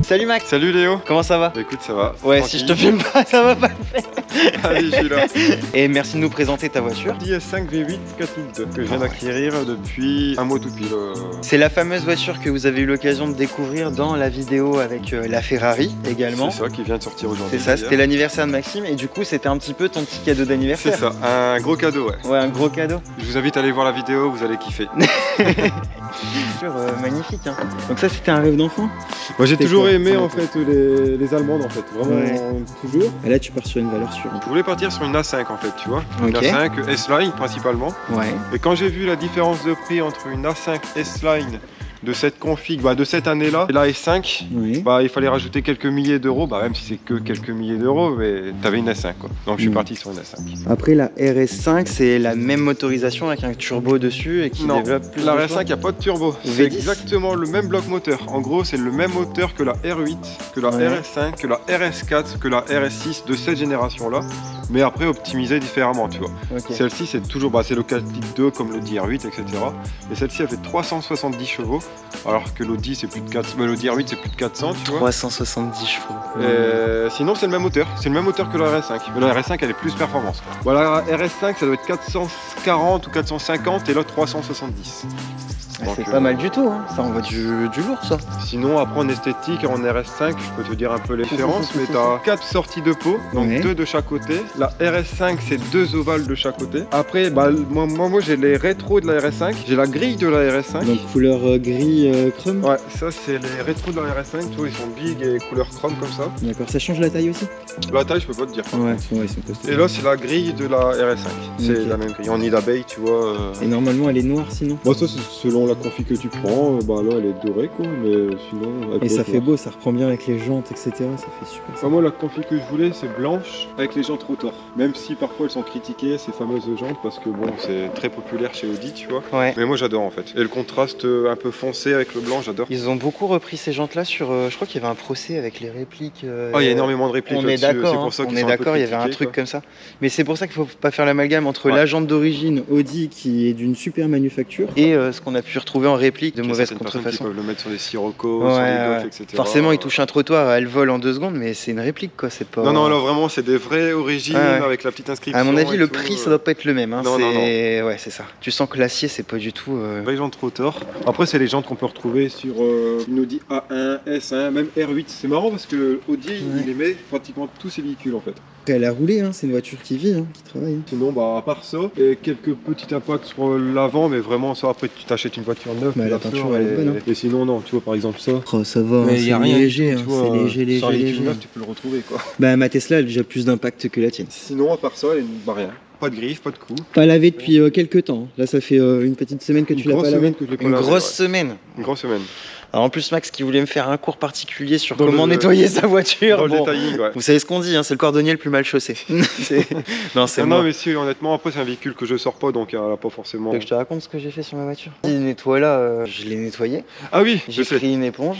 Salut Max. Salut Léo. Comment ça va? Écoute, ça va. Ouais, tranquille. si je te filme pas, ça va pas le faire. Allez, je suis là. Et merci de nous présenter ta voiture. DS5 V8 4 litres que je viens d'acquérir depuis un mois tout pile. C'est la fameuse voiture que vous avez eu l'occasion de découvrir dans la vidéo avec la Ferrari également. C'est ça qui vient de sortir aujourd'hui. C'est ça, c'était l'anniversaire de Maxime et du coup c'était un petit peu ton petit cadeau d'anniversaire. C'est ça, un gros cadeau, ouais. Ouais, un gros cadeau. Je vous invite à aller voir la vidéo, vous allez kiffer. Magnifique. Hein. Donc ça c'était un rêve d'enfant. Moi j'ai toujours quoi, aimé en fait les Allemandes en fait, vraiment toujours. Et là tu pars sur une valeur sûre. Je voulais partir sur une A5 en fait, tu vois. Une Ok. A5 S-Line principalement. Ouais. Et quand j'ai vu la différence de prix entre une A5 S-Line de cette config, de cette année-là, et la S5, Oui. il fallait rajouter quelques milliers d'euros, même si c'est que quelques milliers d'euros, mais t'avais une S5 quoi. Donc je suis parti sur une S5. Après la RS5 c'est la même motorisation avec un turbo dessus et qui Non, développe plus la de RS5 choix. il n'y a pas de turbo, c'est V10. exactement le même bloc moteur. En gros c'est le même moteur que la R8, que la Ouais. RS5, que la RS4, que la RS6 de cette génération là, mais après optimisé différemment tu vois. Ok. Celle-ci c'est toujours, c'est le 4 litres 2 comme le DR8 etc. Et celle-ci elle fait 370 chevaux, alors que l'Audi c'est plus de 400, l'Audi R8 c'est plus de 400 tu vois. 370 chevaux. Sinon c'est le même moteur, que la RS5. Mais la RS5 elle est plus performance. La RS5 ça doit être 440 ou 450 et là 370. Donc, C'est pas mal du tout, hein. Ça envoie du lourd ça. Sinon après en esthétique en RS5 je peux te dire un peu les différences, mais t'as 4 sorties de pot, donc Ouais. 2 de chaque côté. La RS5 c'est 2 ovales de chaque côté. Après moi j'ai les rétros de la RS5, j'ai la grille de la RS5. Donc couleur gris chrome. Ouais, ça c'est les rétros de la RS5, tu vois, ils sont big et couleur chrome comme ça. D'accord, ça change la taille aussi. La taille, je peux pas te dire. Ouais, ils sont costauds. Et là, c'est la grille de la RS5. C'est Ok. la même grille. En nid d'abeille, tu vois. Et normalement elle est noire sinon. Moi, ça, c'est selon la config que tu prends. Là, elle est dorée, quoi. Mais sinon. Et ça fait beau, ça reprend bien avec les jantes, etc. Ça fait super. Ça. Moi, la config que je voulais, c'est blanche avec les jantes rotor. Même si parfois elles sont critiquées, ces fameuses jantes, parce que c'est très populaire chez Audi, tu vois. Ouais. Mais moi, j'adore en fait. Et le contraste un peu foncé avec le blanc, j'adore. Ils ont beaucoup repris ces jantes là sur. Je crois qu'il y avait un procès avec les répliques. Il y a énormément de répliques On est là-dessus. d'accord, C'est pour ça on qu'ils est sont un peu d'accord, il y avait un critiqués, truc quoi. comme ça. Mais c'est pour ça qu'il faut pas faire l'amalgame entre Ouais. la jante d'origine Audi qui est d'une super manufacture et ce qu'on a pu retrouver en réplique de Il y a mauvaise certaines personnes qui contrefaçon. peuvent le mettre sur des Sirocco, Ouais, sur des ouais. Golf, etc. Forcément, il touche un trottoir, elle vole en 2 secondes, mais c'est une réplique quoi, c'est pas. Non, là vraiment, c'est des vraies origines Ouais. avec la petite inscription. À mon avis, et le tout, prix ça doit pas être le même. Hein. Non, Ouais, c'est ça. Tu sens que l'acier c'est pas du tout. Les jantes rotor. Après, c'est les jantes qu'on peut retrouver sur une Audi A1, S1, même R8. C'est marrant parce que Audi, Ouais. il émet pratiquement tous ses véhicules en fait. Elle a roulé, hein. C'est une voiture qui vit, qui travaille. Sinon, à part ça, et quelques petits impacts sur l'avant, mais vraiment, ça, après, tu t'achètes une voiture neuve. Mais la bien peinture, sûr, elle est bonne, hein. Et sinon, non, tu vois, par exemple, ça. Oh, ça va, Mais y a rien léger, du tout, tu vois, c'est léger, sur un véhicule léger. neuf, tu peux le retrouver quoi. Bah ma Tesla elle a déjà plus d'impact que la tienne. Sinon, à part ça, elle est rien. Pas de griffe, pas de coup. Pas lavé depuis quelques temps. Là ça fait une petite semaine que tu l'as pas lavé. Que je l'ai pas Une lavé, grosse ouais. semaine. Une grosse semaine. Alors en plus Max qui voulait me faire un cours particulier sur Dans comment le- nettoyer sa voiture. Dans le Bon, détailling, ouais. vous savez ce qu'on dit, c'est le cordonnier le plus mal chaussé. Non c'est Non, moi. mais si, honnêtement, après, c'est un véhicule que je sors pas, donc elle a pas forcément. Tu veux que je te raconte ce que j'ai fait sur ma voiture. Il nettoie là, je l'ai nettoyé. Ah oui, J'ai je sais. pris une éponge.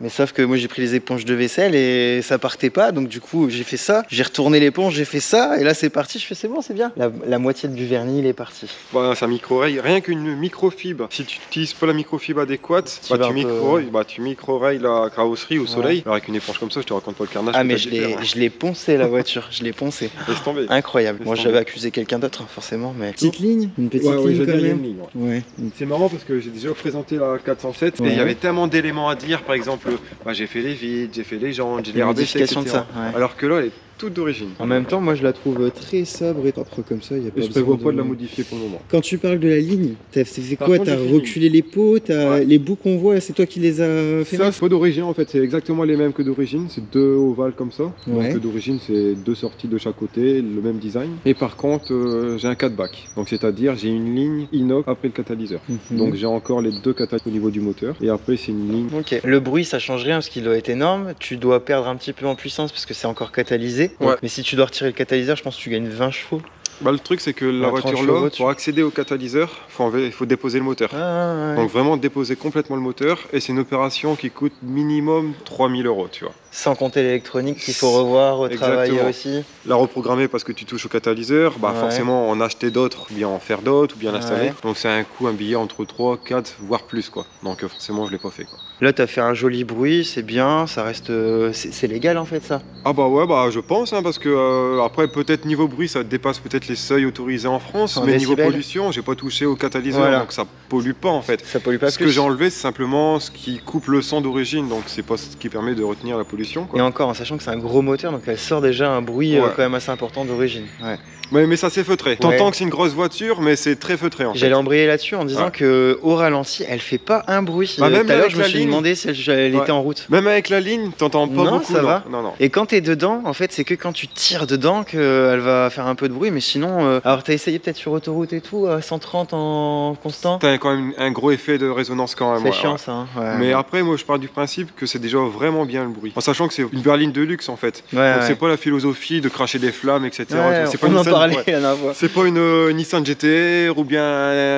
Mais sauf que moi j'ai pris les éponges de vaisselle et ça partait pas, donc du coup j'ai fait ça, j'ai retourné l'éponge, j'ai fait ça, et là c'est parti, je fais c'est bon, c'est bien. La moitié du vernis il est parti. C'est un micro-rail, rien qu'une microfibre. Si tu n'utilises pas la microfibre adéquate, Tu vas un peu- tu micro-rayes la carrosserie au soleil. Alors avec une éponge comme ça, je te raconte pas le carnage. Ah que mais t'as je dû faire, hein. l'ai poncé la voiture, je l'ai poncé. Laisse tomber. Incroyable. Laisse Moi tomber. j'avais accusé quelqu'un d'autre forcément, mais... Petite ligne, une petite ligne je veux quand dire, il y a même. une ligne, ouais. Ouais. C'est marrant parce que j'ai déjà présenté la 407 et Ouais. il y avait tellement d'éléments à dire. Par exemple, j'ai fait les vides, j'ai fait les jantes, j'ai Les les rabaissés, modifications de etc. ça, ouais. Alors que là, elle est toute d'origine. En même temps, moi je la trouve très sobre et propre comme ça. Y a Et pas je besoin prévois pas de la modifier pour le moment. Quand tu parles de la ligne, t'as fait Par quoi? contre, T'as j'ai fait reculé les pots, Ouais. les bouts qu'on voit, c'est toi qui les as fait Ça, mettre c'est pas d'origine en fait, c'est exactement les mêmes que d'origine, c'est 2 ovales comme ça. Ouais. Donc d'origine, c'est 2 sorties de chaque côté, le même design. Et par contre, j'ai un 4-back. Donc c'est-à-dire, j'ai une ligne inox après le catalyseur. Mhm. Donc j'ai encore les 2 catalyseurs au niveau du moteur. Et après, c'est une ligne. Ok. Le bruit ça change rien parce qu'il doit être énorme, tu dois perdre un petit peu en puissance parce que c'est encore catalysé. Ouais. Mais si tu dois retirer le catalyseur, je pense que tu gagnes 20 chevaux. Bah, le truc, c'est que la Un voiture tranche là, au-dessus. pour accéder au catalyseur, il faut déposer le moteur. Ah, ouais. Donc vraiment déposer complètement le moteur, et c'est une opération qui coûte minimum 3000 €, tu vois. Sans compter l'électronique qu'il faut revoir, retravailler Exactement. aussi. La reprogrammer parce que tu touches au catalyseur, bah Ouais. forcément en acheter d'autres, ou bien en faire d'autres, ou bien l'installer. Ouais. Donc c'est un coût, un billet entre 3, 4, voire plus quoi. Donc forcément je l'ai pas fait quoi. Là, t'as fait un joli bruit, c'est bien, ça reste. C'est légal en fait, ça. Ah bah ouais, bah je pense, hein, parce que après peut-être niveau bruit ça dépasse peut-être les seuils autorisés en France, En mais niveau décibels. pollution j'ai pas touché au catalyseur, Voilà. donc ça pollue pas en fait. Ça pollue pas Ce plus. que j'ai enlevé c'est simplement ce qui coupe le son d'origine, donc c'est pas ce qui permet de retenir la pollution quoi. Et encore, en sachant que c'est un gros moteur, donc elle sort déjà un bruit Ouais. quand même assez important d'origine. Ouais. Mais ça c'est feutré. T'entends que c'est une grosse voiture, mais c'est très feutré en fait. J'allais embrayer là-dessus en disant Ouais. que au ralenti, elle fait pas un bruit. Bah, même Tout à l'heure, avec je me la suis ligne. demandé si elle Ouais. était en route. Même avec la ligne, t'entends pas Non, beaucoup. ça va. Non, non. Et quand t'es dedans, en fait, c'est que quand tu tires dedans qu'elle va faire un peu de bruit, mais sinon. Alors, t'as essayé peut-être sur autoroute et tout, à 130 en constant. T'as quand même un gros effet de résonance quand même. C'est ouais, chiant ouais. ça. Hein. Ouais. Mais après, moi je pars du principe que c'est déjà vraiment bien le bruit. En sachant que c'est une berline de luxe en fait. Ouais, Donc ouais. c'est pas la philosophie de cracher des flammes, etc. Ouais, C'est pas on une en Nissan- parlait ouais. la dernière fois. C'est pas une Nissan GTR ou bien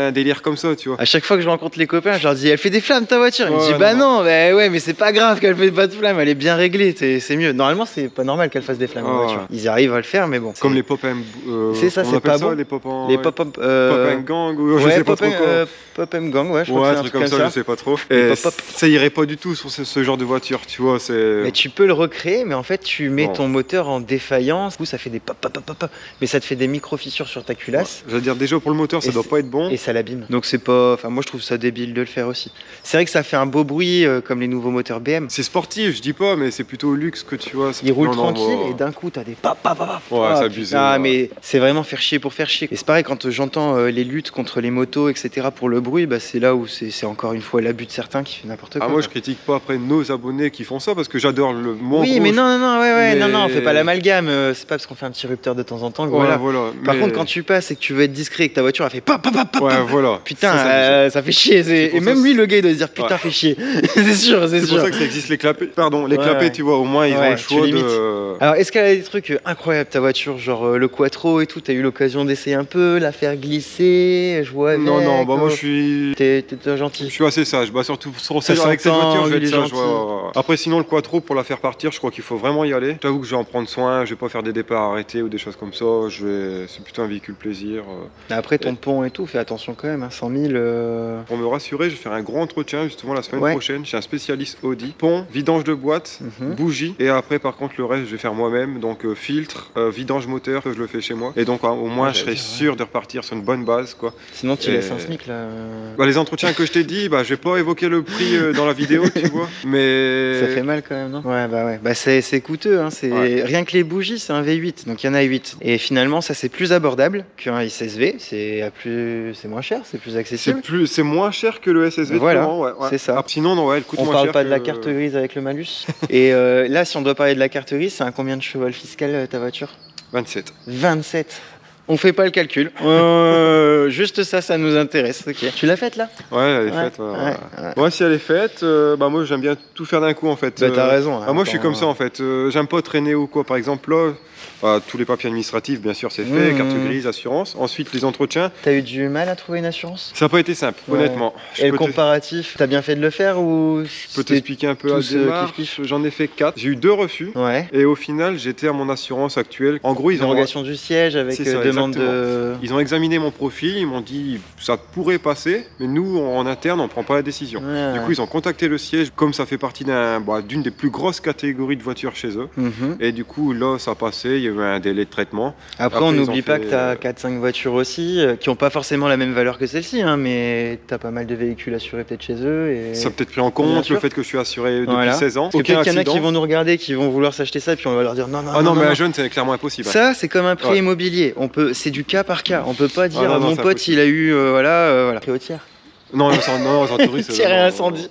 un délire comme ça, tu vois. À chaque fois que je rencontre les copains, je leur dis elle fait des flammes ta voiture. Ils me Ouais, disent bah non, non, bah ouais, mais c'est pas grave qu'elle fait pas de flammes, elle est bien réglée, c'est mieux. Normalement, c'est pas normal qu'elle fasse des flammes la Ouais. voiture. Ils arrivent à le faire, mais bon. Comme c'est- les pop C'est ça, comment c'est on appelle pas ça, bon. les pop en Les ouais. pop-up. Pop gang ou je Ouais, sais pas trop quoi. Pop-em gang, ouais, je crois Ouais, que un c'est un truc comme ça, je sais pas trop. Les Et pop-up. ça irait pas du tout sur ce genre de voiture, tu vois. C'est. Mais tu peux le recréer, mais en fait, tu mets Non. ton moteur en défaillance. Du coup, ça fait des pop, pop, pop, pop, mais ça te fait des micro-fissures sur ta culasse. J'allais dire déjà pour le moteur, ça Et doit pas être bon. Et ça l'abîme. Donc c'est pas. Enfin, moi je trouve ça débile de le faire aussi. C'est vrai que ça fait un beau bruit comme les nouveaux moteurs BM. C'est sportif, je dis pas, mais c'est plutôt luxe que tu vois. Il roule Non, non, tranquille moi- et d'un coup t'as des pop, pop, pop, pop. Ouais, Ah, c'est abusé, putain, ouais. mais c'est vraiment faire chier pour faire chier. Et c'est pareil quand j'entends les luttes contre les motos, etc. pour le bruit, bah c'est là où c'est encore une fois l'abus de certains qui fait n'importe quoi. Ah, moi je quoi. critique pas après nos abonnés qui font ça parce que j'adore le mon Oui, gros, mais non, non, non, ouais, mais- non, non, on fait pas l'amalgame. C'est pas parce qu'on fait un petit rupteur de temps en temps que Voilà, voilà. voilà. Par Mais- contre, quand tu passes et que tu veux être discret et que ta voiture a fait pop, pop, pop, pop, Ouais, pop, voilà. putain, Ça, c'est ça fait chier. C'est pour Et ça même que lui, le gars, il doit se dire putain, Ouais. fait chier. c'est sûr, c'est C'est sûr. pour ça que ça existe les clapets. Pardon, les Ouais, clapets, ouais. tu vois, au moins ils ont Ouais, le tu choix limites. de. Alors, est-ce qu'elle a des trucs incroyables ta voiture, genre le quattro et tout? T'as eu l'occasion d'essayer un peu, la faire glisser, jouer avec? Non, non, bah moi je suis. T'es Je gentil. suis assez sage, bah surtout sur Ça avec cette s'entend, voiture, je vais il être est sage. gentil. ouais. Après, sinon, le quattro pour la faire partir, je crois qu'il faut vraiment y aller. J'avoue que je vais en prendre soin, je vais pas faire des départs arrêtés ou des choses comme ça. C'est plutôt un véhicule plaisir. Après, ton pont et tout, fais attention quand même, hein, 100 000. Pour me rassurer, je vais faire un gros entretien justement la semaine Ouais. prochaine chez un spécialiste Audi. Pont, vidange de boîte, Mhm. bougie. Et après, par contre, le reste, je vais faire moi-même. Donc, filtre, vidange moteur, je le fais chez moi. Et donc, au moins, Ouais, je serai j'allais dire, sûr de repartir sur une bonne base, quoi. Sinon, tu Et- laisses un SMIC là. Bah, les entretiens que je t'ai dit, bah, je vais pas évoquer le prix dans la vidéo, tu vois. Mais. Ça fait mal quand même, non? Ouais, bah ouais. Bah c'est coûteux, hein. Ouais. Rien que les bougies, c'est un V8, donc il y en a 8. Et finalement, ça c'est plus abordable qu'un SSV, c'est moins cher, c'est plus accessible. C'est moins cher que le SSV. Voilà, de courant, ouais, ouais. c'est ça. Ah, sinon, non, ouais, elle coûte On moins parle cher pas de la que- carte grise avec le malus. Et là, si on doit parler de la carte grise, c'est un combien de cheval fiscal ta voiture? 27. 27. On fait pas le calcul. Juste ça nous intéresse. Ok. Tu l'as faite là? Ouais, elle est Ouais, faite. Ouais, ouais, ouais. ouais. Moi, si elle est faite, bah, moi, j'aime bien tout faire d'un coup, en fait. Bah t'as raison. hein. Ah, moi je suis Attends, comme ça en fait, j'aime pas traîner ou quoi, par exemple là, tous les papiers administratifs bien sûr c'est fait, Mmh. carte grise, assurance, ensuite les entretiens, T'as eu du mal à trouver une assurance? ça n'a pas été simple Ouais. honnêtement. Je Et le peux te- comparatif, t'as bien fait de le faire ou je peux t'expliquer un peu la tous, démarche, kiff-kiff. j'en ai fait 4, j'ai eu 2 refus. Ouais. Et au final, j'étais à mon assurance actuelle. En gros, Dérogation du siège avec C'est ça, demande de. ils ont examiné mon profil, ils m'ont dit ça pourrait passer, mais nous en interne, on prend pas la décision. Ouais, Du coup, ils ont contacté le siège, comme ça fait partie d'une des plus grosses catégories de voitures chez eux. Mhm. Et du coup, là, ça passait, il y avait un délai de traitement. Après, Après, on ils ont n'oublie pas fait, que t'as 4-5 voitures aussi qui ont pas forcément la même valeur que celle-ci, hein, mais t'as pas mal de véhicules assurés peut-être chez eux. Et... Ça peut être pris en Bien compte, sûr. le fait que je suis assuré depuis Voilà. 16 ans. Parce que Aucun peut-être qu'il y en a qui accident. vont nous regarder, qui vont vouloir s'acheter ça, puis on va leur dire non, non, Ah non, mais non. un jeune, c'est clairement impossible. Ça, c'est comme un prêt Ouais. immobilier. C'est du cas par cas. On peut pas dire non, non, mon c'est pote, impossible. il a eu voilà. Prêt au tiers. Non, non, c'est un touriste. Tiers et non, incendie.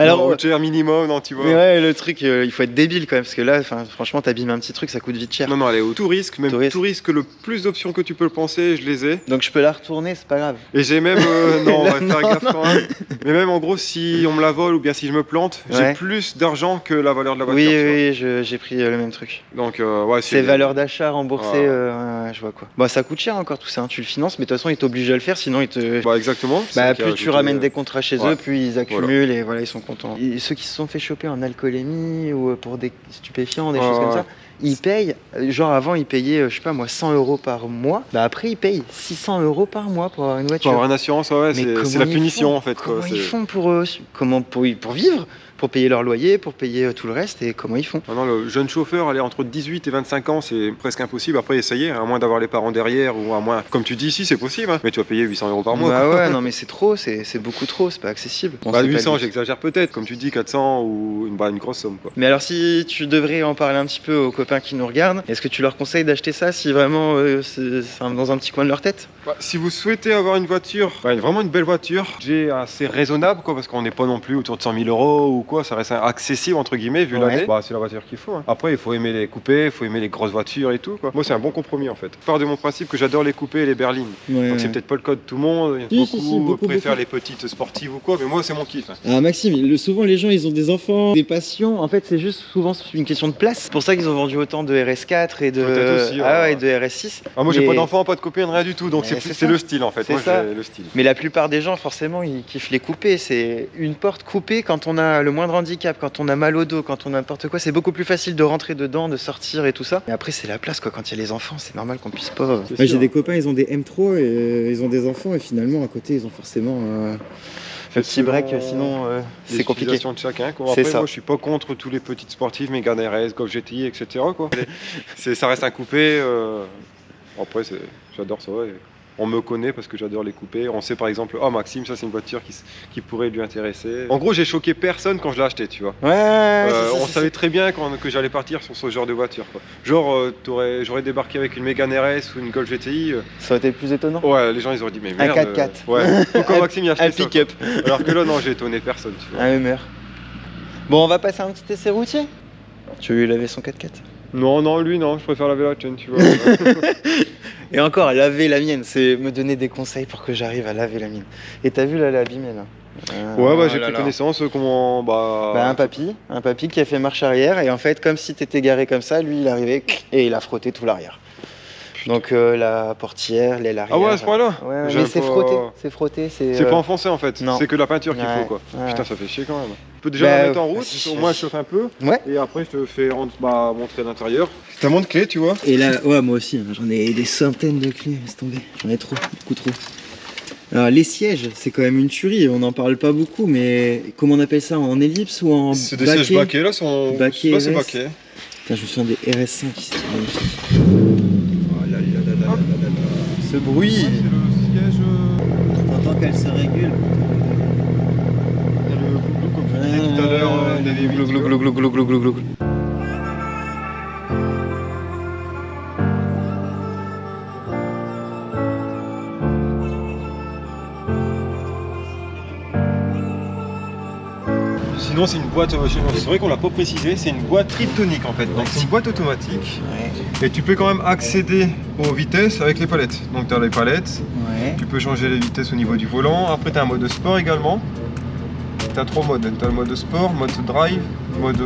Alors, non, cher minimum, non, tu vois. mais ouais, le truc, il faut être débile quand même, parce que là, franchement, t'abîmes un petit truc, ça coûte vite cher. Non, non, elle est au tout risque, même Tout tout risque, le plus d'options que tu peux le penser, je les ai. Donc je peux la retourner, c'est pas grave. Et j'ai même, non, on va Non, faire gaffe non. quand même. Mais même en gros, si on me la vole ou bien si je me plante, Ouais. j'ai plus d'argent que la valeur de la Oui, voiture. tu vois. oui, j'ai pris le même truc. Donc, ouais, C'est valeur d'achat remboursée, Ouais. ouais, je vois quoi. Bah ça coûte cher encore tout ça, hein. Tu le finances, mais de toute façon ils t'obligent à le faire, sinon ils te... Bah, exactement. C'est Bah ça qui a plus tu ajouté, ramènes des contrats chez ouais. eux, plus ils accumulent et voilà, ils sont contents. Et ceux qui se sont fait choper en alcoolémie ou pour des stupéfiants, des choses comme ça, ils payent, genre avant ils payaient, je sais pas moi, 100 € par mois, bah après ils payent 600 € par mois pour avoir une Pour voiture. avoir une assurance, ouais, Mais c'est comment la ils punition font en fait. Comment Quoi. ils font pour vivre, pour payer leur loyer, pour payer tout le reste, et comment ils font? Maintenant, le jeune chauffeur, aller entre 18 et 25 ans, c'est presque impossible. Après, essayer, à moins d'avoir les parents derrière ou à moins, comme tu dis ici, c'est possible. Hein. Mais tu vas payer 800 € par mois. Bah quoi. ouais, non mais c'est trop, c'est beaucoup trop, c'est pas accessible. Bon, Bah, c'est pas 800, le but. j'exagère peut-être. Comme tu dis, 400 ou une grosse somme. Quoi. Mais alors si tu devrais en parler un petit peu aux copains qui nous regardent, est-ce que tu leur conseilles d'acheter ça si vraiment c'est dans un petit coin de leur tête? Bah, si vous souhaitez avoir une voiture, vraiment une belle voiture, j'ai assez raisonnable, quoi, parce qu'on n'est pas non plus autour de 100 000 € ou quoi, ça reste accessible entre guillemets vu Ouais. l'année. Bah, c'est la voiture qu'il faut. Hein. Après, il faut aimer les coupés, il faut aimer les grosses voitures et tout. Quoi. Moi, c'est un bon compromis en fait. Je pars de mon principe que j'adore les coupés et les berlines. Ouais, Donc c'est ouais. peut-être pas le cas de tout le monde. Si, beaucoup, préfèrent beaucoup. les petites sportives ou quoi, mais moi c'est mon kiff. Hein. Ah Maxime, souvent les gens ils ont des enfants, des passions. En fait, c'est juste souvent une question de place. C'est pour ça qu'ils ont vendu autant de RS4 et de, Peut-être aussi, ah ouais. ouais, et de RS6. Ah, moi j'ai Mais- pas d'enfant, pas de copine, rien du tout, donc Mais c'est c'est ça. le style en fait. C'est Moi ça. j'ai le style. Mais la plupart des gens, forcément, ils kiffent les coupés. C'est une porte coupée quand on a le moindre handicap, quand on a mal au dos, quand on a n'importe quoi. C'est beaucoup plus facile de rentrer dedans, de sortir et tout ça. Mais après, c'est la place, quoi. Quand il y a les enfants, c'est normal qu'on puisse pas. C'est Ouais, sûr. j'ai des copains, ils ont des M3 et ils ont des enfants et finalement à côté ils ont forcément. Le petit break, selon sinon, c'est les compliqué. utilisations de chacun. Quoi. C'est Après, ça. moi je suis pas contre tous les petites sportives, Mégane RS, Golf GTI, etc. Quoi. Ça reste un coupé. Après, j'adore ça. Et on me connaît parce que j'adore les coupés. On sait par exemple, oh Maxime, ça c'est une voiture qui pourrait lui intéresser. En gros, j'ai choqué personne quand je l'ai acheté, tu vois. Ouais, On savait très bien que j'allais partir sur ce genre de voiture. Quoi. Genre, j'aurais débarqué avec une Mégane RS ou une Golf GTI. Ça aurait été plus étonnant. Ouais, les gens ils auraient dit, mais Un merde. 4x4. Ouais, pourquoi Maxime il a acheté Un ça, pick-up. quoi. Alors que là, non, j'ai étonné personne, tu vois. Un humeur. Bon, on va passer un petit essai routier. Tu veux lui laver son 4x4? Non, lui, non, je préfère laver la tienne, tu vois. Et encore, laver la mienne, c'est me donner des conseils pour que j'arrive à laver la mienne. Et t'as vu là, l'abîmée là? Ouais, bah Oh j'ai là pris là. connaissance, comment. Bah, un papy qui a fait marche arrière et en fait comme si t'étais garé comme ça, lui il arrivait et il a frotté tout l'arrière. Donc la portière, l'aile arrière. Ah ouais, à ce point-là Ouais, J'aime mais c'est pas- frotté, C'est pas enfoncé en fait, non. c'est que la peinture qu'il Ouais, faut, quoi. ouais. Putain, ça fait chier quand même. Tu peux déjà Bah, la mettre en route, vas-y, au moins je chauffe un peu, Ouais. et après je te fais montrer l'intérieur. T'as moins de clés, tu vois. Et là, ouais, moi aussi, hein, j'en ai des centaines de clés, laisse tomber. J'en ai trop, beaucoup trop. Alors, les sièges, c'est quand même une tuerie, on n'en parle pas beaucoup, mais comment on appelle ça, en ellipse ou en C'est des sièges baquets, là, sont. Baquet Là, c'est RS. baquet. Putain, je me souviens des RS5, c'était magnifique. Oh là là là là là là là. Ce bruit. C'est le siège. T'entends qu'elle se régule. Il y a le glouglou, comme je disais tout à l'heure, des V8, Glou, tu glou, vois. glou, glou, glou, glou, glou, glou. Sinon, c'est une boîte, c'est vrai qu'on l'a pas précisé, c'est une boîte triptonique en fait. Donc, c'est une boîte automatique et tu peux quand même accéder aux vitesses avec les palettes. Donc, tu as les palettes, Ouais. tu peux changer les vitesses au niveau du volant. Après, tu as un mode sport également. Tu as 3 modes. Tu as le mode sport, mode drive, mode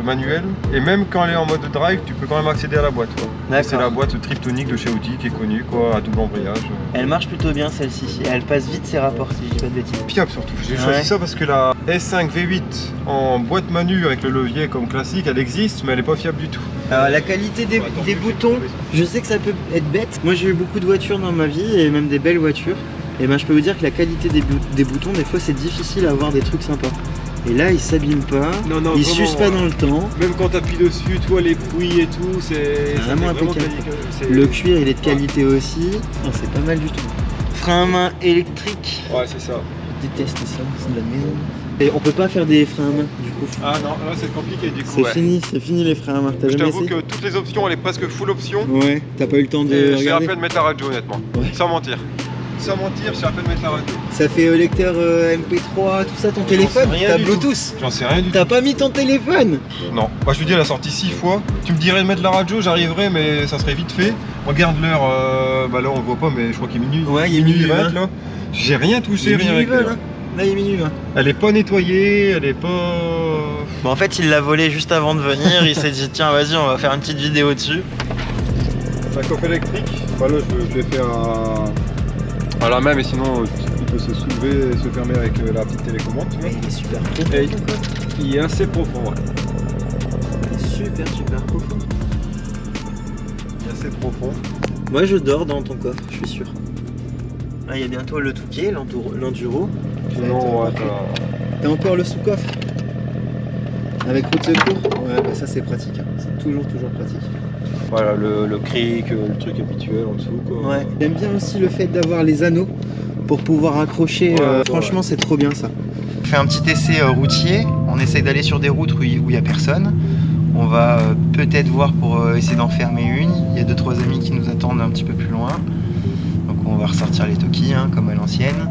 manuel. Et même quand elle est en mode drive, tu peux quand même accéder à la boîte. Quoi. D'accord. C'est la boîte triptonique de chez Audi qui est connue, quoi, à double embrayage. Elle marche plutôt bien celle-ci. Elle passe vite ses rapports si je dis pas de bêtises. Fiable surtout. J'ai Ouais. choisi ça parce que la S5 V8 en boîte manu avec le levier comme classique, elle existe, mais elle est pas fiable du tout. Alors la qualité des boutons, je sais que ça peut être bête. Moi j'ai eu beaucoup de voitures dans ma vie et même des belles voitures. Et ben je peux vous dire que la qualité des boutons, des fois c'est difficile à avoir des trucs sympas. Et là ils s'abîment pas, Non, non, ils vraiment, s'usent pas dans le temps. Même quand t'appuies dessus, toi les bruits et tout, c'est ça Vraiment fait vraiment impeccable. quali- c'est- Le cuir il est de qualité aussi. Non, c'est pas mal du tout. Frein à main électrique. Ouais, c'est ça. Je déteste ça, c'est de la merde. Et on peut pas faire des freins à main du coup. Ah non, là c'est compliqué du coup. C'est fini les freins à main. T'as Je jamais t'avoue essayé que toutes les options, elle est presque full option. Ouais, t'as pas eu le temps de Et j'ai à regarder. peine mettre la radio honnêtement. Ouais. Sans mentir. sans mentir, je sais à peine mettre la radio. Ça fait lecteur MP3, tout ça, ton téléphone? sais rien T'as du Bluetooth? J'en sais rien du tout. T'as pas mis ton téléphone? Non. Bah, je lui dis, elle a sorti 6 fois. Tu me dirais de mettre la radio, j'arriverai, mais ça serait vite fait. Regarde l'heure, bah là on voit pas, mais je crois qu'il est minuit. Ouais, il est minuit 20 20. là. J'ai rien touché, rien minuit avec 20, là. Là, il est minuit 20. Elle est pas nettoyée, elle est pas. Bon, en fait, il l'a volé juste avant de venir. Il s'est dit, tiens, vas-y, on va faire une petite vidéo dessus. C'est un coffre électrique. Bah là, je l'ai fait à la main, mais sinon, il peut se soulever et se fermer avec la petite télécommande. Tu vois. Ouais, il est super profond. Et il est assez profond, ouais. Super profond. Il est assez profond. Moi, je dors dans ton coffre, je suis sûr. Là, il y a bientôt le Touquet, l'Enduro. Sinon, ouais, T'as encore le sous-coffre avec roue de secours? Ouais, bah ça c'est pratique, hein. C'est toujours pratique. voilà, le cric, le truc habituel en dessous, quoi. Ouais. J'aime bien aussi le fait d'avoir les anneaux pour pouvoir accrocher. Ouais, franchement, c'est trop bien ça. On fait un petit essai routier. On essaye d'aller sur des routes où il n'y a personne. On va peut-être voir pour essayer d'en fermer une. Il y a 2-3 amis qui nous attendent un petit peu plus loin. Donc on va ressortir les Toki, hein, comme à l'ancienne.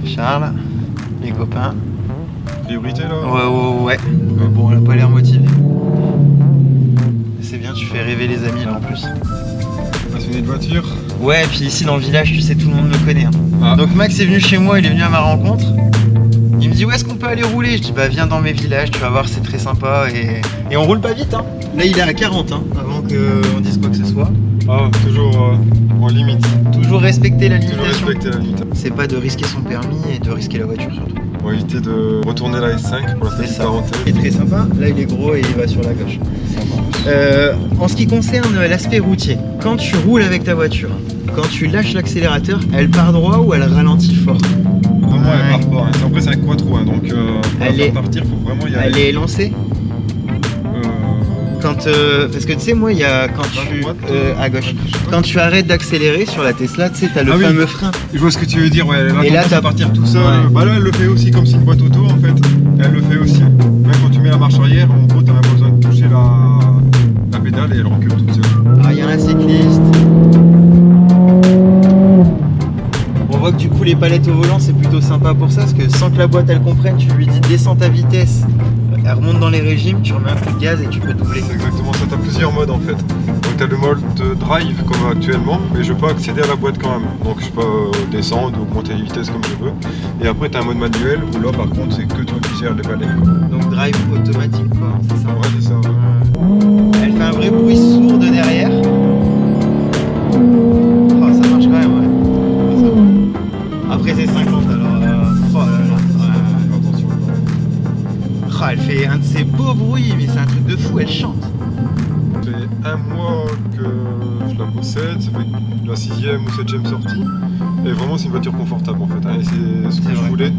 Charles, les copains. Priorité là. Ouais. Mais bon, elle a pas l'air motivée. C'est bien, tu fais rêver les amis là en plus. Passionné de voiture. Ouais, et puis ici dans le village, tu sais, tout le monde me connaît. Hein. Ah. Donc Max est venu chez moi, il est venu à ma rencontre. Il me dit, où est-ce qu'on peut aller rouler? Je dis, bah viens dans mes villages, tu vas voir, c'est très sympa. Et on roule pas vite, hein. Là, il est à 40, hein, avant qu'on dise quoi que ce soit. Ah, toujours en limite. Toujours respecter la Toujours limitation. respecter la limite. C'est pas de risquer son permis et de risquer la voiture surtout. On va éviter de retourner la S5 pour la C'est petite ça. parenthèse. Il est très sympa. Là, il est gros et il va sur la gauche. En ce qui concerne l'aspect routier, quand tu roules avec ta voiture, quand tu lâches l'accélérateur, elle part droit ou elle ralentit fort? Non, moi, elle part pas. Hein. Après, c'est un quattro, hein, donc pour Elle la est- faire partir, faut vraiment y Elle aller. est lancée? Quand, parce que tu sais, moi, il y a quand tu à gauche, quand tu arrêtes d'accélérer sur la Tesla, tu sais, t'as le Ah oui. fameux frein. Je vois ce que tu veux dire, ouais. Et là, t'as t'as- partir tout seul. Ouais. Bah là, elle le fait aussi comme c'est une boîte auto en fait. Elle le fait aussi. Même quand tu mets la marche arrière, en gros, t'as même pas besoin de toucher la pédale et elle recule toute seule. Ah, il y a un cycliste. On voit que du coup, les palettes au volant, c'est plutôt sympa pour ça, parce que sans que la boîte elle comprenne, tu lui dis descends ta vitesse, elle remonte dans les régimes, tu remets un coup de gaz et tu peux doubler. C'est exactement ça. T'as plusieurs modes en fait. Donc t'as le mode drive comme actuellement, mais je peux accéder à la boîte quand même. Donc je peux descendre ou augmenter les vitesses comme je veux. Et après t'as un mode manuel où là par contre c'est que toi qui gères les balais. Donc drive automatique, quoi, c'est ça. Ouais, c'est ça. Ouais. Elle fait un vrai bruit sourd de derrière. Oh, ça marche quand même, ouais. Ça va. Après, c'est 50, alors. Oh là là. Ouais. Attention. Oh, elle fait un de ces beaux bruits, mais c'est un truc de fou, elle chante. Ça fait un mois que je la possède, ça fait la 6e ou 7e sortie. Et vraiment c'est une voiture confortable en fait. Hein. Et c'est ce que C'est je vrai. voulais.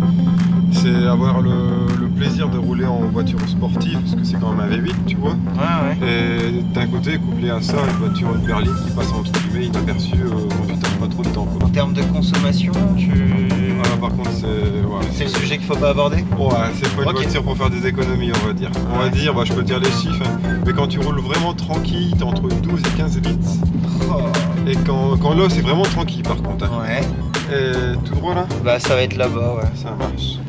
C'est avoir le plaisir de rouler en voiture sportive, parce que c'est quand même un V8, tu vois. Ouais. Et d'un côté, couplé à ça, une voiture de berline qui passe entre guillemets inaperçue quand tu tapes pas trop de temps. Quoi. En termes de consommation, Voilà, par contre, c'est le sujet qu'il faut pas aborder. Ouais, c'est pas une Ok. voiture pour faire des économies, on va dire. On va Ouais. dire, bah, je peux te dire les chiffres, hein. Mais quand tu roules vraiment tranquille, t'es entre 12 et 15 litres. Et quand là, c'est vraiment tranquille par contre. Hein. Ouais. Et tout droit là, Bah, ça va être là-bas, ouais. ça marche.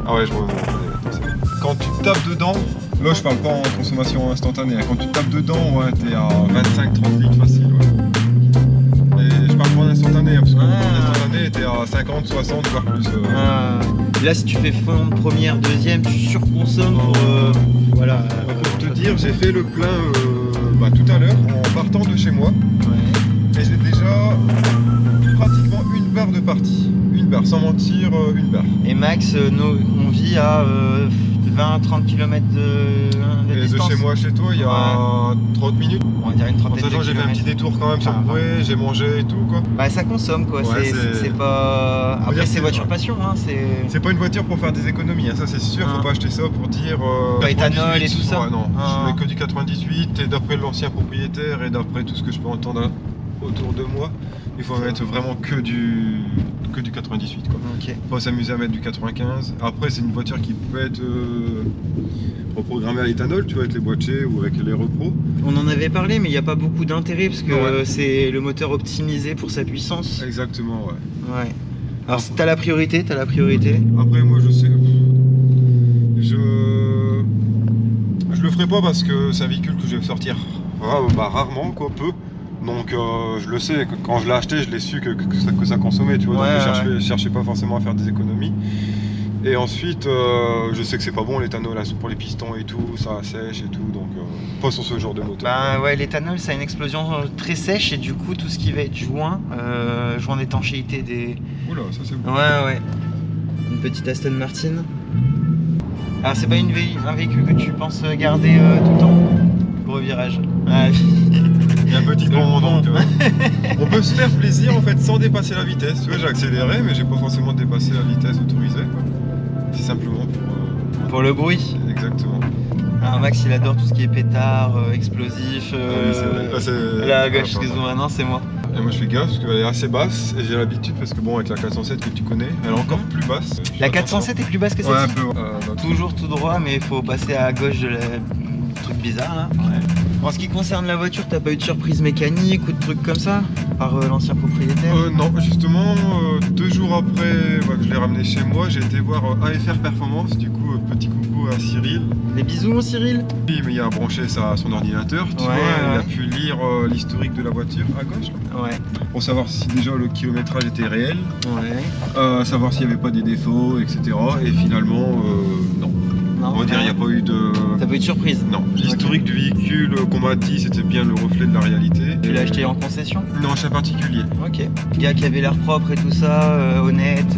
Ah ouais, je vois. Quand tu tapes dedans, là je parle pas en consommation instantanée, hein. Quand tu tapes dedans, ouais, t'es à 25-30 litres facile. Ouais. Et je parle pas en instantané, hein, parce qu'en instantané, t'es à 50, 60, voire plus. Là, si tu fais fond de première, deuxième, tu surconsommes pour. Voilà. Pour te dire, j'ai fait le plein tout à l'heure en partant de chez moi. Ouais. Et j'ai déjà pratiquement une barre de partie. Une barre, sans mentir, une barre. Et Max, on vit à 20-30 km de Et de distance. chez moi à chez toi, il y a 30 minutes. On va dire une En trentaine de sachant que j'ai fait un kilomètres. petit détour quand même sur Ah, Boué, j'ai mangé et tout quoi. Bah ça consomme quoi, Ouais, c'est pas... On va Après dire c'est que voiture ouais. passion, hein, C'est pas une voiture pour faire des économies, hein, ça c'est sûr, Ah. faut pas acheter ça pour dire... Pas éthanol et tout ça. Ouais, non, Ah. je mets que du 98 et d'après l'ancien propriétaire et d'après tout ce que je peux entendre autour de moi, il faut mettre vraiment que que du 98 quoi. Ok. Pas s'amuser à mettre du 95. Après c'est une voiture qui peut être reprogrammée à l'éthanol, tu vois, avec les boîtiers ou avec les repros. On en avait parlé, mais il n'y a pas beaucoup d'intérêt parce que Ouais. c'est le moteur optimisé pour sa puissance. Exactement, ouais. Ouais. Alors t'as la priorité, Après moi je sais, je le ferai pas parce que c'est un véhicule que je vais sortir rarement quoi, peu. Donc je le sais, que quand je l'ai acheté, je l'ai su que ça consommait, tu vois. Ouais, donc ouais. je cherchais pas forcément à faire des économies. Et ensuite, je sais que c'est pas bon l'éthanol là, pour les pistons et tout, ça sèche et tout, donc pas sur ce genre de moteur. Bah ouais, l'éthanol ça a une explosion très sèche et du coup tout ce qui va être joint d'étanchéité des... Oula, ça c'est bon. Ouais. Une petite Aston Martin. Alors c'est pas un véhicule que tu penses garder tout le temps? Gros virage. Ah, Il y a un petit C'est pont, bon. donc on peut se faire plaisir en fait sans dépasser la vitesse. Tu vois, j'ai accéléré, mais j'ai pas forcément dépassé la vitesse autorisée, quoi. C'est simplement pour le bruit. Exactement. Alors Max il adore tout ce qui est pétard, explosif. Oui, c'est vrai. Ah, c'est- Là à gauche, Ah, excuse-moi, non c'est moi. Et moi je fais gaffe parce qu'elle est assez basse et j'ai l'habitude parce que bon avec la 407 que tu connais, elle est encore plus basse. La 407 est plus basse que Ouais, un celle-ci? peu. Toujours tout droit, mais il faut passer à gauche de la... truc bizarre là. En ce qui concerne la voiture, t'as pas eu de surprise mécanique ou de trucs comme ça par l'ancien propriétaire? Non, justement, 2 jours après que je l'ai ramené chez moi, j'ai été voir AFR Performance, du coup, petit coucou à Cyril. Des bisous Cyril? Oui, mais il a branché son ordinateur, tu vois, il a pu lire l'historique de la voiture à gauche, là, Ouais. pour savoir si déjà le kilométrage était réel, Ouais. savoir s'il n'y avait pas des défauts, etc. Et finalement, non. Non, On va dire, il n'y a pas eu de... T'as pas eu de surprise? Non, l'historique du véhicule qu'on m'a dit, c'était bien le reflet de la réalité. Tu l'as acheté en concession? Non, chez un particulier. Ok. Gars qui avait l'air propre et tout ça, honnête,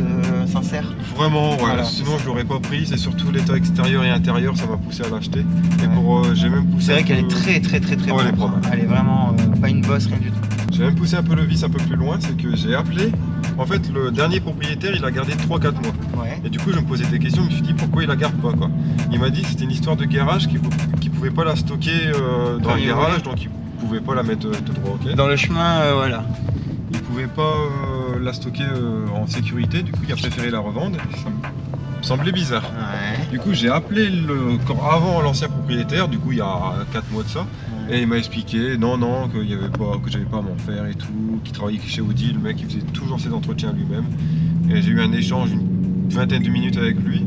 sincère. Vraiment, ouais. Voilà. Sinon je l'aurais pas pris, c'est surtout l'état extérieur et intérieur, ça m'a poussé à l'acheter. Et pour, j'ai même poussé. C'est vrai un qu'elle peu- est très Ouais, elle est propre. propre. Elle est vraiment pas une bosse, rien du tout. J'ai même poussé un peu le vis un peu plus loin, c'est que j'ai appelé. En fait, le dernier propriétaire, il a gardé 3-4 mois. Ouais. Et du coup, je me posais des questions, je me suis dit pourquoi il la garde pas, quoi. Il m'a dit que c'était une histoire de garage, qu'il pouvait pas la stocker dans Ah, le oui, garage, oui. donc il pouvait pas la mettre tout droit, ok. Dans le chemin, voilà. Il pouvait pas la stocker en sécurité, du coup, il a préféré la revendre. Et ça me semblait bizarre. Ouais. Du coup, j'ai appelé avant l'ancien propriétaire, du coup, il y a 4 mois de ça. Et il m'a expliqué, non, que j'avais pas à m'en faire et tout, qu'il travaillait chez Audi, le mec il faisait toujours ses entretiens lui-même. Et j'ai eu un échange une vingtaine de minutes avec lui,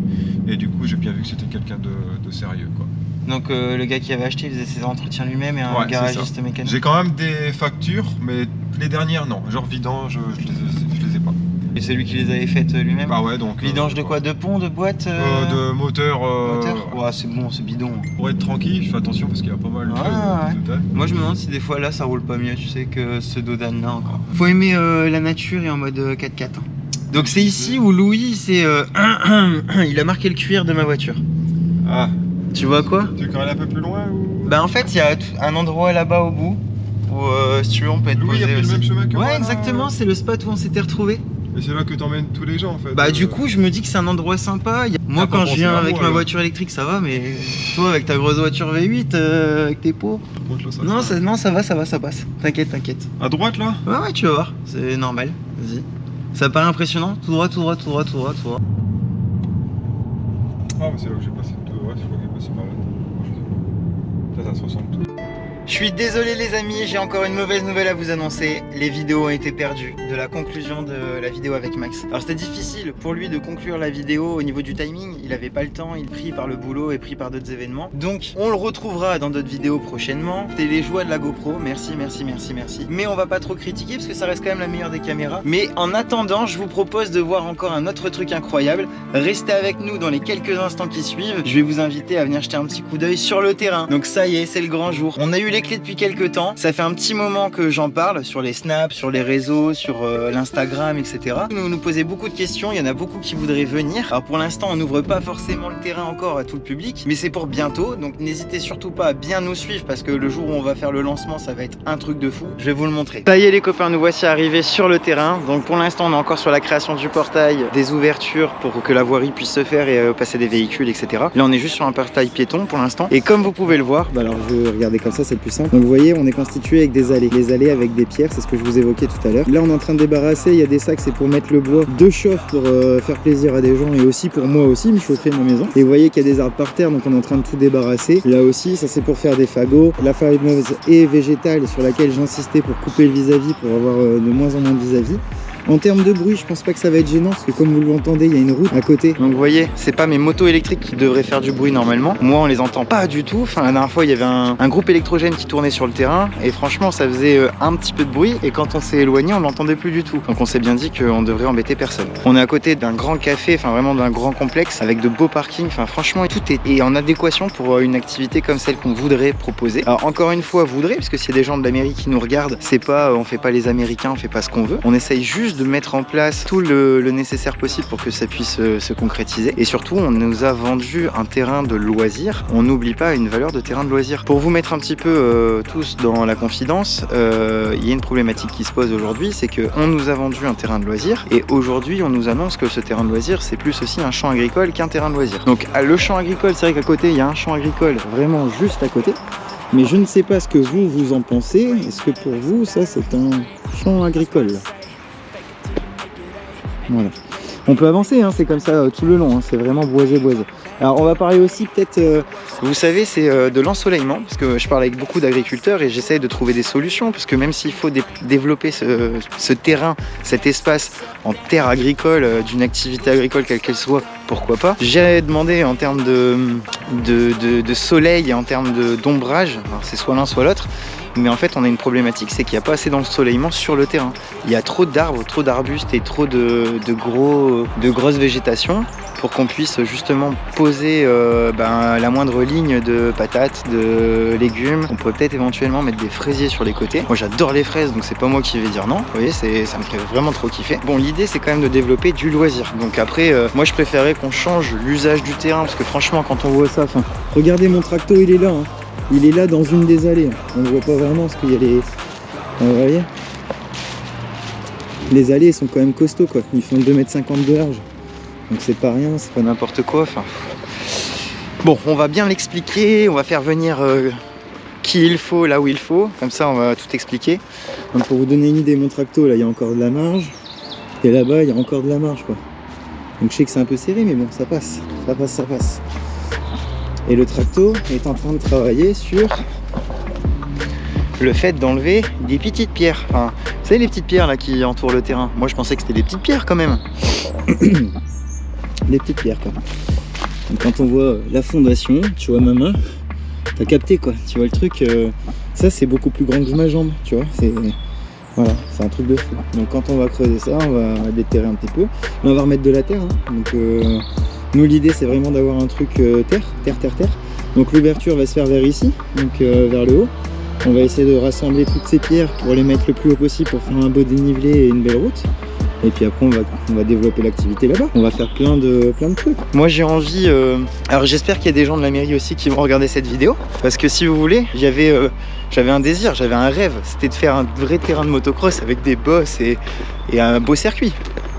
et du coup j'ai bien vu que c'était quelqu'un de sérieux, quoi. Donc le gars qui avait acheté, il faisait ses entretiens lui-même et un Ouais, c'est garagiste mécanique. J'ai quand même des factures, mais les dernières non, genre vidange, je les ai pas. Et c'est lui qui les avait faites lui-même? Bah ouais, donc... Vidange de quoi? De pont, de boîte? De moteur. Moteur? Ouais, c'est bon, c'est bidon. Pour être tranquille, je fais attention parce qu'il y a pas mal Ouais. de détails. Moi je me demande si des fois là ça roule pas mieux, tu sais, que ce Dodan là encore. Faut aimer la nature et en mode 4x4. Hein. Donc c'est ici où Louis, c'est il a marqué le cuir de ma voiture. Ah, Tu vois quoi? tu veux qu'on aille un peu plus loin ou... Bah en fait il y a un endroit là-bas au bout où si tu veux on peut être Louis posé a pris le aussi. même chemin que moi, Ouais là. exactement, c'est le spot où on s'était retrouvés. Et c'est là que t'emmènes tous les gens en fait. Bah du coup je me dis que c'est un endroit sympa. Moi Ah, quand pas je penser viens à avec moi, ma alors. voiture électrique ça va, mais toi avec ta grosse voiture V8 avec tes pots. Non ça va, ça passe. T'inquiète. À droite là? Ouais tu vas voir, c'est normal. Vas-y. Ça paraît impressionnant? Tout droit. Ah, mais c'est là que j'ai passé tout. Ouais, je crois que j'ai passé par là. Ça se ressemble tout. Je suis désolé les amis, j'ai encore une mauvaise nouvelle à vous annoncer. Les vidéos ont été perdues de la conclusion de la vidéo avec Max. Alors c'était difficile pour lui de conclure la vidéo au niveau du timing. Il avait pas le temps, il est pris par le boulot et pris par d'autres événements. Donc on le retrouvera dans d'autres vidéos prochainement. C'était les joies de la GoPro, merci. Mais on va pas trop critiquer parce que ça reste quand même la meilleure des caméras. Mais en attendant, je vous propose de voir encore un autre truc incroyable. Restez avec nous dans les quelques instants qui suivent. Je vais vous inviter à venir jeter un petit coup d'œil sur le terrain. Donc ça y est, c'est le grand jour. On a eu les clés depuis quelques temps. Ça fait un petit moment que j'en parle sur les snaps, sur les réseaux, sur l'Instagram, etc. Vous nous posez beaucoup de questions. Il y en a beaucoup qui voudraient venir. Alors pour l'instant, on n'ouvre pas forcément le terrain encore à tout le public, mais c'est pour bientôt. Donc n'hésitez surtout pas à bien nous suivre parce que le jour où on va faire le lancement, ça va être un truc de fou. Je vais vous le montrer. Ça y est les copains, nous voici arrivés sur le terrain. Donc pour l'instant, on est encore sur la création du portail, des ouvertures pour que la voirie puisse se faire et passer des véhicules, etc. Là, on est juste sur un portail piéton pour l'instant. Et comme vous pouvez le voir, bah alors je vais regarder comme ça, c'est le plus plus simple. Donc vous voyez, on est constitué avec des allées. Les allées avec des pierres, c'est ce que je vous évoquais tout à l'heure. Là on est en train de débarrasser, il y a des sacs, c'est pour mettre le bois de chauffe pour faire plaisir à des gens et aussi pour moi aussi, me chauffer ma maison. Et vous voyez qu'il y a des arbres par terre, donc on est en train de tout débarrasser. Là aussi, ça c'est pour faire des fagots. La fameuse haie végétale sur laquelle j'insistais pour couper le vis-à-vis, pour avoir de moins en moins de vis-à-vis. En termes de bruit, je pense pas que ça va être gênant parce que comme vous l'entendez, il y a une route à côté. Donc vous voyez, c'est pas mes motos électriques qui devraient faire du bruit normalement. Moi, on les entend pas du tout. Enfin, la dernière fois, il y avait un groupe électrogène qui tournait sur le terrain et franchement, ça faisait un petit peu de bruit et quand on s'est éloigné, on l'entendait plus du tout. Donc on s'est bien dit qu'on devrait embêter personne. On est à côté d'un grand café, enfin vraiment d'un grand complexe avec de beaux parkings. Enfin franchement, tout est en adéquation pour une activité comme celle qu'on voudrait proposer. Alors encore une fois, voudrait, parce que s'il y a des gens de la mairie qui nous regardent, c'est pas, on fait pas les Américains, on fait pas ce qu'on veut. On essaye juste de mettre en place tout le nécessaire possible pour que ça puisse se concrétiser. Et surtout, on nous a vendu un terrain de loisirs. On n'oublie pas une valeur de terrain de loisirs. Pour vous mettre un petit peu tous dans la confidence, il y a une problématique qui se pose aujourd'hui, c'est qu'on nous a vendu un terrain de loisirs et aujourd'hui, on nous annonce que ce terrain de loisirs, c'est plus aussi un champ agricole qu'un terrain de loisirs. Donc le champ agricole, c'est vrai qu'à côté, il y a un champ agricole vraiment juste à côté. Mais je ne sais pas ce que vous en pensez. Est-ce que pour vous, ça, c'est un champ agricole ? Voilà. On peut avancer, hein, c'est comme ça tout le long, hein, c'est vraiment boisé. Alors on va parler aussi peut-être, vous savez, c'est de l'ensoleillement, parce que je parle avec beaucoup d'agriculteurs et j'essaie de trouver des solutions, parce que même s'il faut développer ce terrain, cet espace en terre agricole, d'une activité agricole quelle qu'elle soit, pourquoi pas. J'ai demandé en termes de soleil et en termes d'ombrage, c'est soit l'un soit l'autre. Mais en fait, on a une problématique, c'est qu'il n'y a pas assez d'ensoleillement sur le terrain. Il y a trop d'arbres, trop d'arbustes et trop de grosses végétations pour qu'on puisse justement poser la moindre ligne de patates, de légumes. On pourrait peut-être éventuellement mettre des fraisiers sur les côtés. Moi, j'adore les fraises, donc c'est pas moi qui vais dire non. Vous voyez, ça me fait vraiment trop kiffer. Bon, l'idée, c'est quand même de développer du loisir. Donc après, moi, je préférais qu'on change l'usage du terrain, parce que franchement, quand on voit ça, regardez mon tracto, il est là. Hein. Il est là dans une des allées. On ne voit pas vraiment parce qu'il y a les... Vous voyez, les allées sont quand même costauds, quoi. Ils font 2,50 m de large. Donc c'est pas rien, c'est pas n'importe quoi. Bon, on va bien l'expliquer. On va faire venir qui il faut, là où il faut. Comme ça, on va tout expliquer. Donc pour vous donner une idée, mon tracto, là, il y a encore de la marge. Et là-bas, il y a encore de la marge, quoi. Donc je sais que c'est un peu serré, mais bon, ça passe. Ça passe. Et le tracto est en train de travailler sur le fait d'enlever des petites pierres. Enfin, vous savez les petites pierres là qui entourent le terrain. Moi je pensais que c'était des petites pierres quand même. Des petites pierres quoi. Donc quand on voit la fondation, tu vois ma main, t'as capté quoi. Tu vois le truc, ça c'est beaucoup plus grand que ma jambe, tu vois. Voilà, c'est un truc de fou. Donc quand on va creuser ça, on va déterrer un petit peu. Là, on va remettre de la terre. Hein. Donc nous l'idée c'est vraiment d'avoir un truc terre. Donc l'ouverture va se faire vers ici, donc vers le haut. On va essayer de rassembler toutes ces pierres pour les mettre le plus haut possible pour faire un beau dénivelé et une belle route. Et puis après on va développer l'activité là-bas. On va faire plein de trucs. Moi j'ai envie, alors j'espère qu'il y a des gens de la mairie aussi qui vont regarder cette vidéo. Parce que si vous voulez, j'avais un désir, j'avais un rêve. C'était de faire un vrai terrain de motocross avec des bosses et un beau circuit.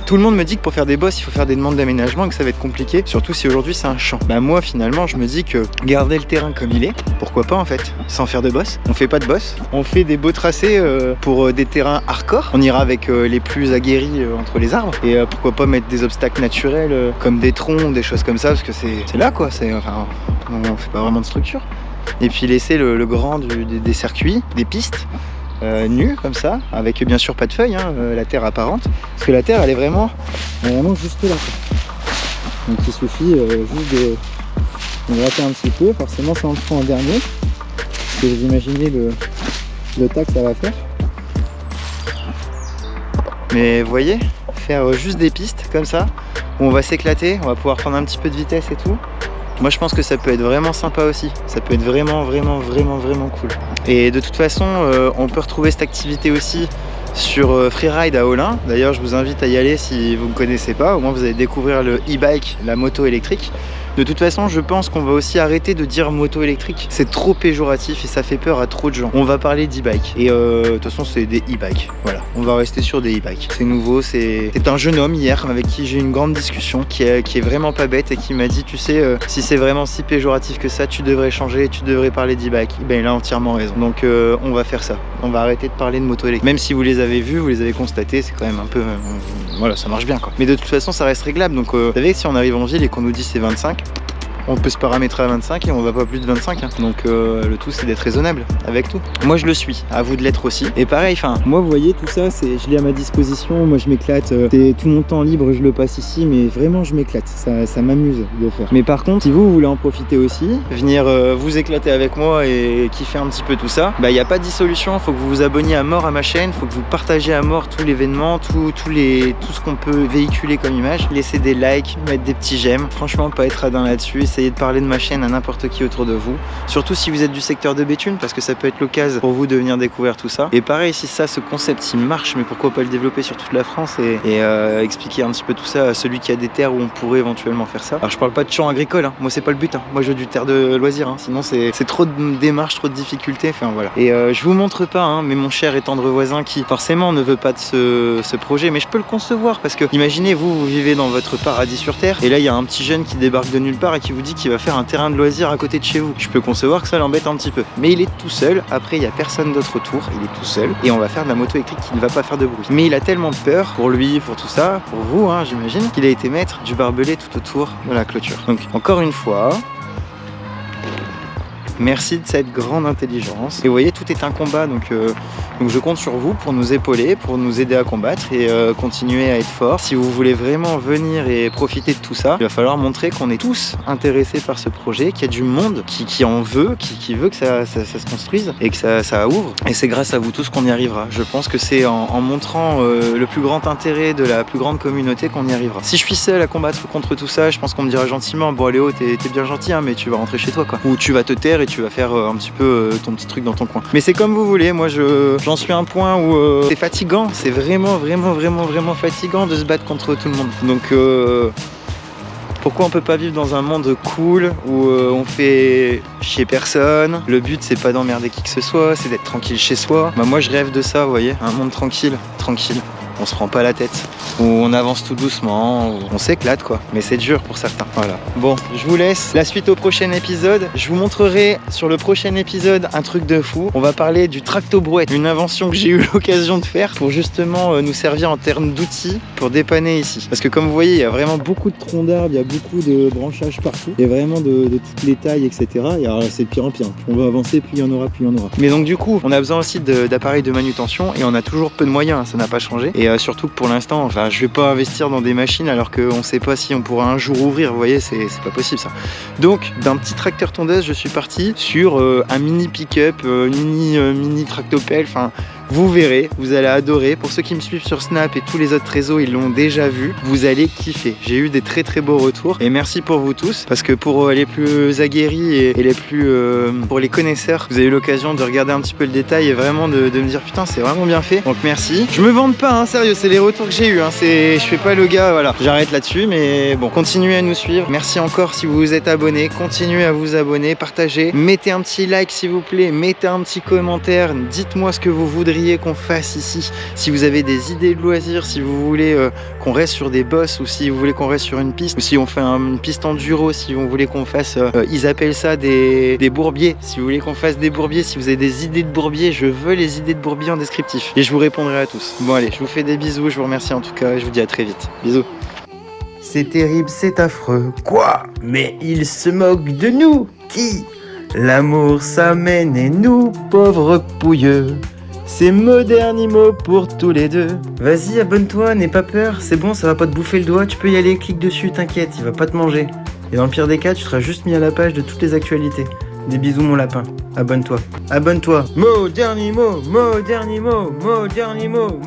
Tout le monde me dit que pour faire des bosses, il faut faire des demandes d'aménagement et que ça va être compliqué, surtout si aujourd'hui c'est un champ. Bah moi finalement je me dis que garder le terrain comme il est, pourquoi pas en fait, sans faire de boss. On fait pas de boss, on fait des beaux tracés pour des terrains hardcore. On ira avec les plus aguerris entre les arbres et pourquoi pas mettre des obstacles naturels comme des troncs, des choses comme ça, parce que c'est là quoi, on fait pas vraiment de structure. Et puis laisser le grand des circuits, des pistes. Nu comme ça, avec bien sûr pas de feuilles, hein, la terre apparente, parce que la terre elle est vraiment juste là quoi. Donc il suffit juste de gratter un petit peu, forcément ça en prend en dernier, parce que vous imaginez le tas que ça va faire. Mais vous voyez, faire juste des pistes comme ça, où on va s'éclater, on va pouvoir prendre un petit peu de vitesse et tout. Moi je pense que ça peut être vraiment sympa aussi, ça peut être vraiment cool. Et de toute façon, on peut retrouver cette activité aussi sur Freeride à Olin. D'ailleurs je vous invite à y aller si vous ne connaissez pas, au moins vous allez découvrir le e-bike, la moto électrique. De toute façon, je pense qu'on va aussi arrêter de dire moto électrique. C'est trop péjoratif et ça fait peur à trop de gens. On va parler d'e-bike. Et de toute façon, c'est des e-bikes. Voilà, on va rester sur des e-bikes. C'est nouveau, c'est un jeune homme hier avec qui j'ai eu une grande discussion qui est vraiment pas bête et qui m'a dit, tu sais, si c'est vraiment si péjoratif que ça, tu devrais changer, tu devrais parler d'e-bike. Ben il a entièrement raison. Donc on va faire ça. On va arrêter de parler de moto électrique. Même si vous les avez vus, vous les avez constatés, c'est quand même un peu... voilà, ça marche bien quoi. Mais de toute façon, ça reste réglable. Donc vous savez, si on arrive en ville et qu'on nous dit c'est 25, on peut se paramétrer à 25 et on va pas plus de 25 hein. Donc le tout c'est d'être raisonnable avec tout. Moi je le suis, à vous de l'être aussi. Et pareil, enfin moi vous voyez tout ça, je l'ai à ma disposition, moi je m'éclate, tout mon temps libre je le passe ici, mais vraiment je m'éclate, ça m'amuse de le faire. Mais par contre, si vous voulez en profiter aussi, venir vous éclater avec moi et kiffer un petit peu tout ça, bah il n'y a pas de dissolution, faut que vous vous abonniez à mort à ma chaîne, faut que vous partagez à mort tout l'événement, tout ce qu'on peut véhiculer comme image. Laissez des likes, mettre des petits j'aime, franchement pas être radin là-dessus, essayez de parler de ma chaîne à n'importe qui autour de vous, surtout si vous êtes du secteur de Béthune, parce que ça peut être l'occasion pour vous de venir découvrir tout ça. Et pareil, si ce concept il marche, mais pourquoi pas le développer sur toute la France et expliquer un petit peu tout ça à celui qui a des terres où on pourrait éventuellement faire ça. Alors je parle pas de champs agricoles, hein. Moi c'est pas le but, hein. Moi je veux du terre de loisirs, hein. Sinon c'est trop de démarches, trop de difficultés, enfin voilà. Et je vous montre pas, hein, mais mon cher et tendre voisin qui forcément ne veut pas de ce projet, mais je peux le concevoir, parce que imaginez vous vivez dans votre paradis sur terre, et là il y a un petit jeune qui débarque de nulle part et qui vous dit qu'il va faire un terrain de loisirs à côté de chez vous. Je peux concevoir que ça l'embête un petit peu, mais il est tout seul, après il y a personne d'autre autour, il est tout seul et on va faire de la moto électrique qui ne va pas faire de bruit. Mais il a tellement peur pour lui, pour tout ça, pour vous hein, j'imagine, qu'il a été mettre du barbelé tout autour de la clôture. Donc encore une fois, merci de cette grande intelligence. Et vous voyez, tout est un combat, donc je compte sur vous pour nous épauler, pour nous aider à combattre et continuer à être fort. Si vous voulez vraiment venir et profiter de tout ça, il va falloir montrer qu'on est tous intéressés par ce projet, qu'il y a du monde qui en veut, qui veut que ça se construise et que ça ouvre. Et c'est grâce à vous tous qu'on y arrivera. Je pense que c'est en montrant le plus grand intérêt de la plus grande communauté qu'on y arrivera. Si je suis seul à combattre contre tout ça, je pense qu'on me dira gentiment, bon Léo, t'es bien gentil, hein, mais tu vas rentrer chez toi quoi. Ou tu vas te taire et tu vas faire un petit peu ton petit truc dans ton coin. Mais c'est comme vous voulez, moi j'en suis à un point où c'est fatigant, c'est vraiment fatigant de se battre contre tout le monde. Donc pourquoi on peut pas vivre dans un monde cool où on fait chier personne? Le but c'est pas d'emmerder qui que ce soit, c'est d'être tranquille chez soi. Bah moi je rêve de ça, vous voyez, un monde tranquille. On se prend pas la tête, où on avance tout doucement, où on s'éclate quoi. Mais c'est dur pour certains. Voilà. Bon, je vous laisse. La suite au prochain épisode. Je vous montrerai sur le prochain épisode un truc de fou. On va parler du tractobrouette, une invention que j'ai eu l'occasion de faire pour justement nous servir en termes d'outils pour dépanner ici. Parce que comme vous voyez, il y a vraiment beaucoup de troncs d'arbres, il y a beaucoup de branchages partout. Il y a vraiment de toutes les tailles, etc. Et alors c'est de pire en pire. Plus on va avancer, plus il y en aura, plus il y en aura. Mais donc du coup, on a besoin aussi d'appareils de manutention et on a toujours peu de moyens, ça n'a pas changé. Et surtout que pour l'instant, enfin, je vais pas investir dans des machines alors qu'on sait pas si on pourra un jour ouvrir, vous voyez, c'est pas possible ça. Donc, d'un petit tracteur tondeuse, je suis parti sur un mini pick-up, mini tractopelle, enfin, vous verrez, vous allez adorer. Pour ceux qui me suivent sur Snap et tous les autres réseaux, ils l'ont déjà vu. Vous allez kiffer. J'ai eu des très beaux retours. Et merci pour vous tous. Parce que pour les plus aguerris et les plus... pour les connaisseurs, vous avez eu l'occasion de regarder un petit peu le détail et vraiment de me dire putain, c'est vraiment bien fait. Donc merci. Je me vante pas, hein, sérieux, c'est les retours que j'ai eu. Hein. Je fais pas le gars, voilà. J'arrête là-dessus, mais bon, continuez à nous suivre. Merci encore si vous vous êtes abonnés. Continuez à vous abonner, partagez. Mettez un petit like s'il vous plaît. Mettez un petit commentaire. Dites-moi ce que vous voudriez qu'on fasse ici, si vous avez des idées de loisirs, si vous voulez qu'on reste sur des bosses ou si vous voulez qu'on reste sur une piste ou si on fait une piste enduro, si vous voulez qu'on fasse ils appellent ça des bourbiers, si vous voulez qu'on fasse des bourbiers, si vous avez des idées de bourbiers, je veux les idées de bourbiers en descriptif et je vous répondrai à tous. Bon allez, je vous fais des bisous, je vous remercie en tout cas et je vous dis à très vite. Bisous. C'est terrible, c'est affreux. Quoi? Mais il se moque de nous. Qui? L'amour s'amène et nous, pauvres pouilleux. C'est mon dernier mot pour tous les deux. Vas-y, abonne-toi, n'aie pas peur. C'est bon, ça va pas te bouffer le doigt. Tu peux y aller, clique dessus, t'inquiète, il va pas te manger. Et dans le pire des cas, tu seras juste mis à la page de toutes les actualités. Des bisous, mon lapin. Abonne-toi. Abonne-toi. Mot, dernier mot, mot, dernier mot, mot, dernier mot.